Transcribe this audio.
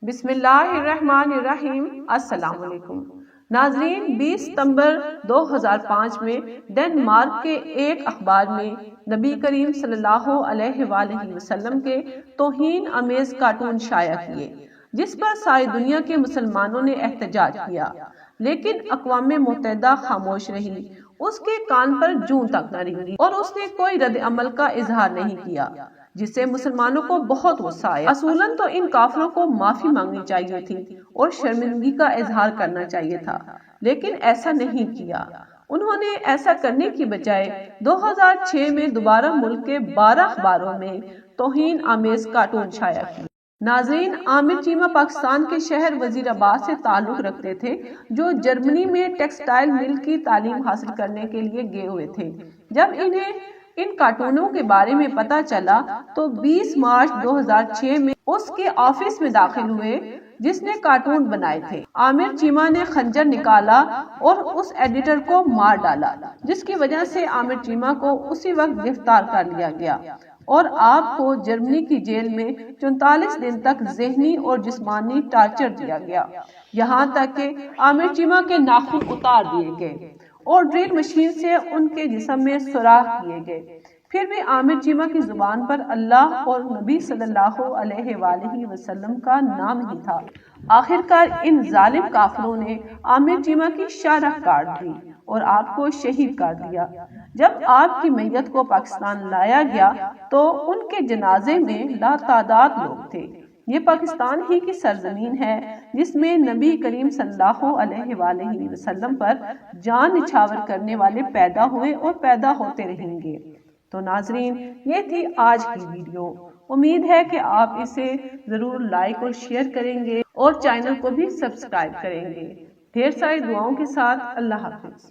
بسم اللہ الرحمن الرحیم۔ السلام علیکم ناظرین، 20 ستمبر 2005 میں ڈنمارک کے ایک اخبار میں نبی کریم صلی اللہ علیہ وآلہ وسلم کے توہین آمیز کارٹون شائع کیے، جس پر ساری دنیا کے مسلمانوں نے احتجاج کیا، لیکن اقوام متحدہ خاموش رہی، اس کے کان پر جوں تک نہ رنگی اور اس نے کوئی رد عمل کا اظہار نہیں کیا، جس سے مسلمانوں کو بہت غصہ آیا۔ اصولاً تو ان کافروں کو معافی مانگنی چاہیے تھی اور شرمندگی کا اظہار کرنا چاہیے تھا، لیکن ایسا نہیں کیا۔ انہوں نے ایسا کرنے کی بجائے 2006 میں دوبارہ ملک کے 12 اخباروں میں توہین آمیز کارٹون شائع کیے۔ ناظرین، عامر چیمہ پاکستان کے شہر وزیر آباد سے تعلق رکھتے تھے، جو جرمنی میں ٹیکسٹائل مل کی تعلیم حاصل کرنے کے لیے گئے ہوئے تھے۔ جب انہیں ان کارٹونوں کے بارے میں پتا چلا تو 20 مارچ 2006 میں اس کے آفس میں داخل ہوئے جس نے کارٹون بنائے تھے۔ عامر چیمہ نے خنجر نکالا اور اس ایڈیٹر کو مار ڈالا، جس کی وجہ سے عامر چیمہ کو اسی وقت گرفتار کر لیا گیا اور آپ کو جرمنی کی جیل میں 44 دن تک ذہنی اور جسمانی ٹارچر دیا گیا، یہاں تک کہ عامر چیمہ کے ناخن اتار دیے گئے اور ڈرل مشین سے ان کے جسم میں سوراخ کیے گئے۔ پھر بھی عامر چیمہ کی زبان پر اللہ اور نبی صلی اللہ علیہ وآلہ وسلم کا نام ہی تھا۔ آخرکار ان ظالم کافروں نے عامر چیمہ کی شارخ کاٹ دی اور آپ کو شہید کر دیا۔ جب آپ کی میت کو پاکستان لایا گیا تو ان کے جنازے میں لاتعداد لوگ تھے۔ یہ پاکستان ہی کی سرزمین ہے جس میں نبی کریم صلی اللہ علیہ وآلہ وسلم پر جان نچھاور کرنے والے پیدا ہوئے اور پیدا ہوتے رہیں گے۔ تو ناظرین، یہ تھی آج کی ویڈیو۔ امید ہے کہ آپ اسے ضرور لائک اور شیئر کریں گے اور چینل کو بھی سبسکرائب کریں گے۔ ڈھیر ساری دعاؤں کے ساتھ اللہ حافظ۔